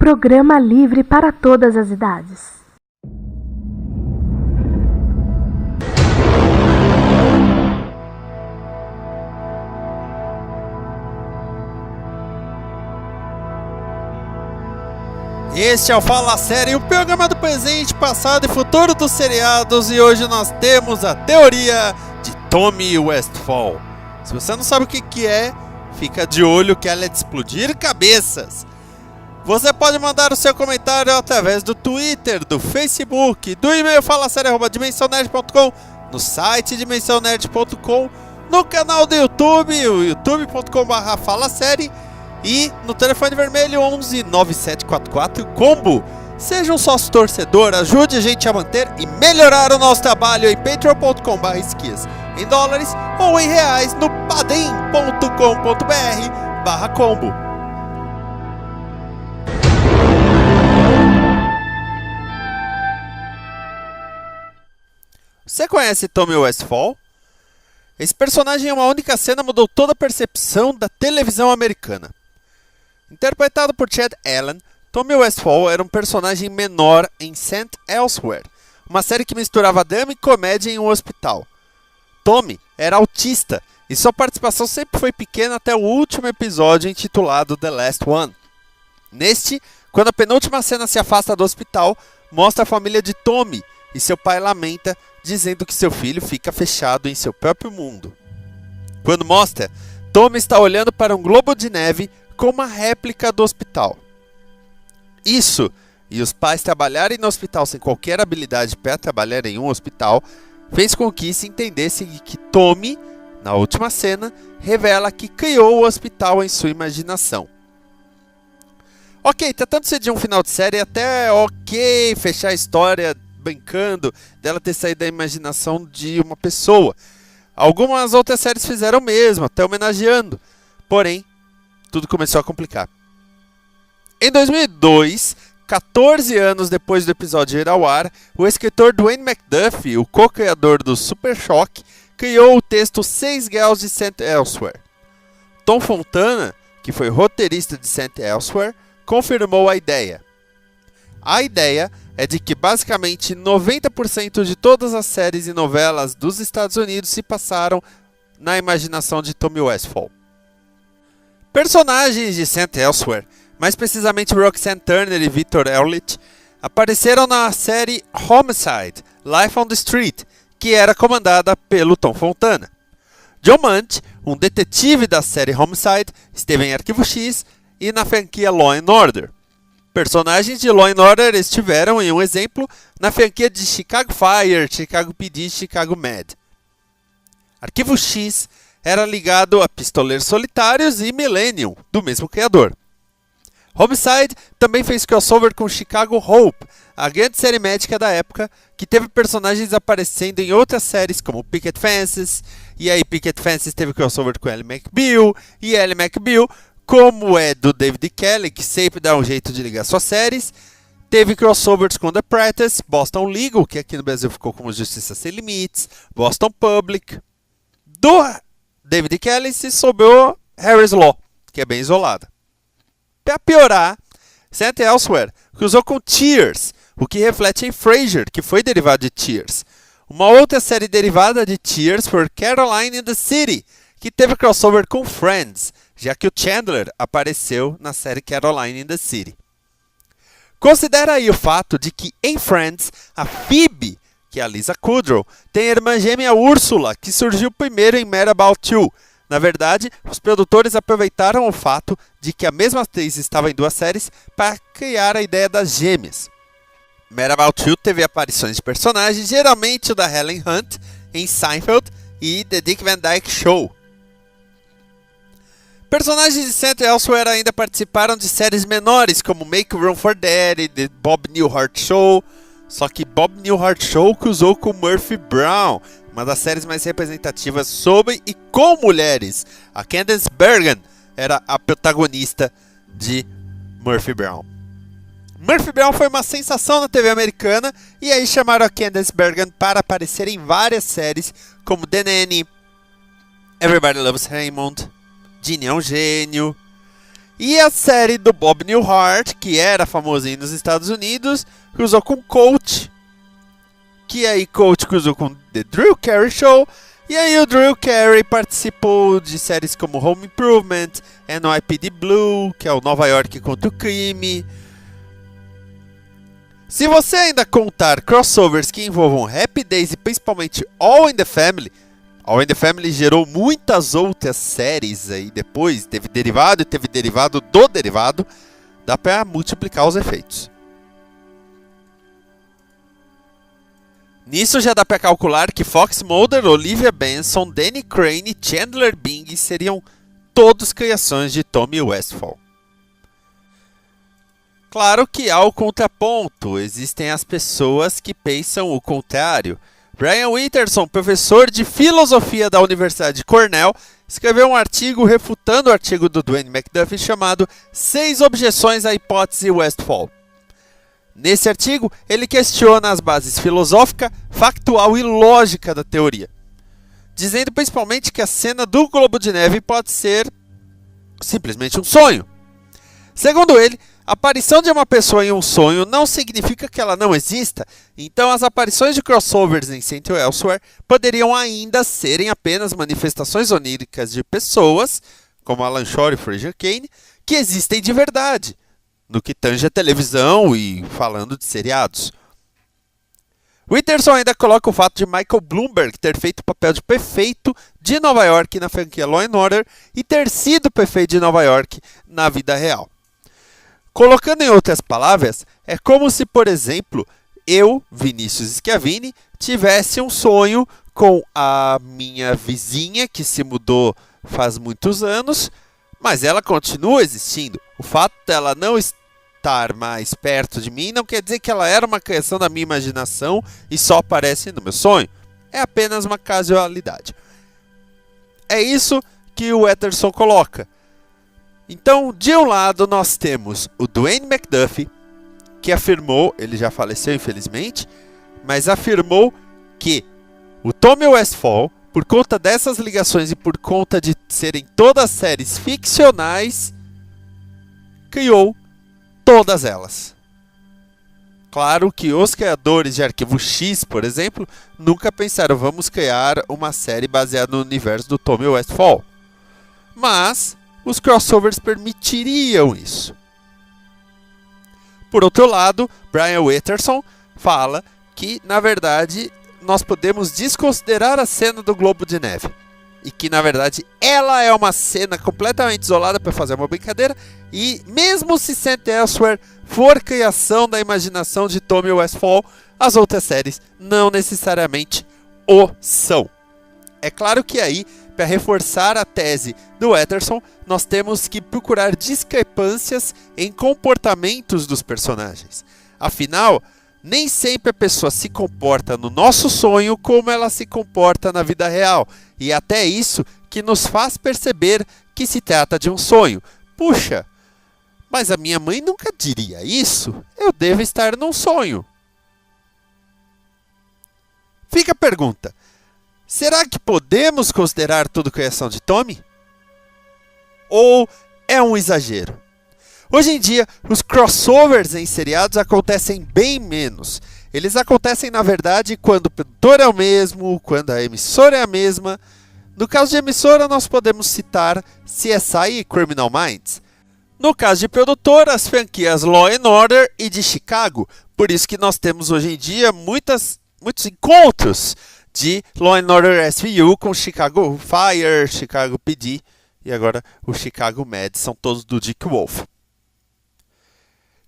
programa livre para todas as idades. Este é o Fala Série, o programa do presente, passado e futuro dos seriados, e hoje nós temos a teoria de Tommy Westphall. Se você não sabe o que é, fica de olho que ela é de explodir cabeças. Você pode mandar o seu comentário através do Twitter, do Facebook, do e-mail falasérie@dimensãonerd.com, no site dimensãonerd.com, no canal do YouTube, o youtube.com/falasérie, e no telefone vermelho 11 9744 combo. Seja um sócio torcedor, ajude a gente a manter e melhorar o nosso trabalho em patreon.com/esquias, em dólares ou em reais no padem.com.br/combo. Você conhece Tommy Westphall? Esse personagem em uma única cena mudou toda a percepção da televisão americana. Interpretado por Chad Allen, Tommy Westphall era um personagem menor em St. Elsewhere, uma série que misturava drama e comédia em um hospital. Tommy era autista e sua participação sempre foi pequena até o último episódio intitulado The Last One. Neste, quando a penúltima cena se afasta do hospital, mostra a família de Tommy e seu pai lamenta, dizendo que seu filho fica fechado em seu próprio mundo. Quando mostra, Tommy está olhando para um globo de neve com uma réplica do hospital. Isso, e os pais trabalharem no hospital sem qualquer habilidade para trabalhar em um hospital, fez com que se entendesse que Tommy, na última cena, revela que criou o hospital em sua imaginação. Ok, tratando-se de um final de série, até ok fechar a história brincando dela ter saído da imaginação de uma pessoa. Algumas outras séries fizeram o mesmo, até homenageando. Porém, tudo começou a complicar. Em 2002, 14 anos depois do episódio ir ao ar, o escritor Dwayne McDuffie, o co-criador do Super Choque, criou o texto 6 Graus de St. Elsewhere. Tom Fontana, que foi roteirista de St. Elsewhere, confirmou a ideia. A ideia é de que basicamente 90% de todas as séries e novelas dos Estados Unidos se passaram na imaginação de Tommy Westphall. Personagens de St. Elsewhere, mais precisamente Roxanne Turner e Victor Elliott, apareceram na série Homicide: Life on the Street, que era comandada pelo Tom Fontana. John Munch, um detetive da série Homicide, esteve em Arquivo X e na franquia Law & Order. Personagens de Law & Order estiveram, em um exemplo, na franquia de Chicago Fire, Chicago PD e Chicago Med. Arquivo X era ligado a Pistoleiros Solitários e Millennium, do mesmo criador. Homicide também fez crossover com Chicago Hope, a grande série médica da época, que teve personagens aparecendo em outras séries como Picket Fences, e aí Picket Fences teve crossover com Ally McBeal, e Ally McBeal, como é do David Kelly, que sempre dá um jeito de ligar suas séries, teve crossovers com The Apprentice, Boston Legal, que aqui no Brasil ficou como Justiça Sem Limites, Boston Public. Do David Kelly se sobrou Harry's Law, que é bem isolada. Para piorar, St. Elsewhere cruzou com Cheers, o que reflete em Frasier, que foi derivado de Cheers. Uma outra série derivada de Cheers foi Caroline in the City, que teve crossover com Friends, já que o Chandler apareceu na série Caroline in the City. Considera aí o fato de que em Friends, a Phoebe, que é a Lisa Kudrow, tem a irmã gêmea Úrsula, que surgiu primeiro em Mad About You. Na verdade, os produtores aproveitaram o fato de que a mesma atriz estava em duas séries para criar a ideia das gêmeas. Mad About You teve aparições de personagens, geralmente o da Helen Hunt, em Seinfeld e The Dick Van Dyke Show. Personagens de St. Elsewhere ainda participaram de séries menores, como Make Room for Daddy, The Bob Newhart Show. Só que Bob Newhart Show cruzou com Murphy Brown, uma das séries mais representativas sobre e com mulheres. A Candice Bergen era a protagonista de Murphy Brown. Murphy Brown foi uma sensação na TV americana, e aí chamaram a Candice Bergen para aparecer em várias séries, como The Nanny, Everybody Loves Raymond, Ginny é um Gênio. E a série do Bob Newhart, que era famosinho nos Estados Unidos, cruzou com Coach, que aí Coach cruzou com The Drew Carey Show, e aí o Drew Carey participou de séries como Home Improvement, NYPD Blue, que é o Nova York contra o crime. Se você ainda contar crossovers que envolvam Happy Days e principalmente All in the Family gerou muitas outras séries aí depois, teve derivado e teve derivado do derivado, dá pra multiplicar os efeitos. Nisso já dá pra calcular que Fox Mulder, Olivia Benson, Danny Crane e Chandler Bing seriam todos criações de Tommy Westphal. Claro que há o contraponto, existem as pessoas que pensam o contrário. Brian Winterson, professor de filosofia da Universidade de Cornell, escreveu um artigo refutando o artigo do Dwayne McDuffie chamado 6 objeções à hipótese Westphal. Nesse artigo, ele questiona as bases filosófica, factual e lógica da teoria, dizendo principalmente que a cena do Globo de Neve pode ser simplesmente um sonho. Segundo ele, a aparição de uma pessoa em um sonho não significa que ela não exista, então as aparições de crossovers em Saint Elsewhere poderiam ainda serem apenas manifestações oníricas de pessoas, como Alan Shore e Fraser Cain, que existem de verdade, no que tange a televisão e falando de seriados. Winterson ainda coloca o fato de Michael Bloomberg ter feito o papel de prefeito de Nova York na franquia Law & Order e ter sido prefeito de Nova York na vida real. Colocando em outras palavras, é como se, por exemplo, eu, Vinícius Schiavini, tivesse um sonho com a minha vizinha que se mudou faz muitos anos, mas ela continua existindo. O fato dela não estar mais perto de mim não quer dizer que ela era uma criação da minha imaginação e só aparece no meu sonho. É apenas uma casualidade. É isso que o Winterson coloca. Então, de um lado, nós temos o Dwayne McDuffie, que afirmou, ele já faleceu infelizmente, mas afirmou que o Tommy Westphal, por conta dessas ligações e por conta de serem todas séries ficcionais, criou todas elas. Claro que os criadores de Arquivo X, por exemplo, nunca pensaram, vamos criar uma série baseada no universo do Tommy Westphal. Mas os crossovers permitiriam isso. Por outro lado, Brian Winterson fala que, na verdade, nós podemos desconsiderar a cena do Globo de Neve. E que, na verdade, ela é uma cena completamente isolada para fazer uma brincadeira. E mesmo se Saint Elsewhere for criação da imaginação de Tommy Westphal, as outras séries não necessariamente o são. É claro que aí, para reforçar a tese do Winterson, nós temos que procurar discrepâncias em comportamentos dos personagens. Afinal, nem sempre a pessoa se comporta no nosso sonho como ela se comporta na vida real. E até isso que nos faz perceber que se trata de um sonho. Puxa, mas a minha mãe nunca diria isso. Eu devo estar num sonho. Fica a pergunta. Será que podemos considerar tudo criação de Tommy? Ou é um exagero? Hoje em dia, os crossovers em seriados acontecem bem menos. Eles acontecem, na verdade, quando o produtor é o mesmo, quando a emissora é a mesma. No caso de emissora, nós podemos citar CSI e Criminal Minds. No caso de produtor, as franquias Law & Order e de Chicago. Por isso que nós temos hoje em dia muitos encontros de Law & Order SVU com Chicago Fire, Chicago PD e agora o Chicago Med, são todos do Dick Wolf.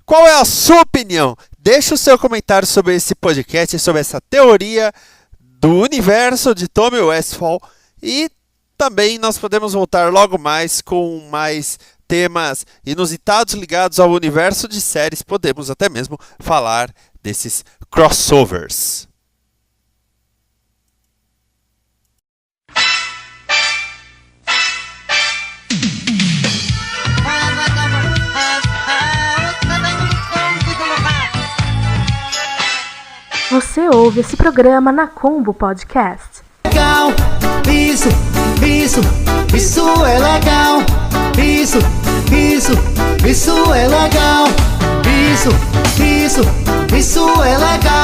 Qual é a sua opinião? Deixe o seu comentário sobre esse podcast, sobre essa teoria do universo de Tommy Westphal, e também nós podemos voltar logo mais com mais temas inusitados ligados ao universo de séries, podemos até mesmo falar desses crossovers. Você ouve esse programa na Combo Podcast. Legal, isso é legal. Isso é legal. Isso é legal.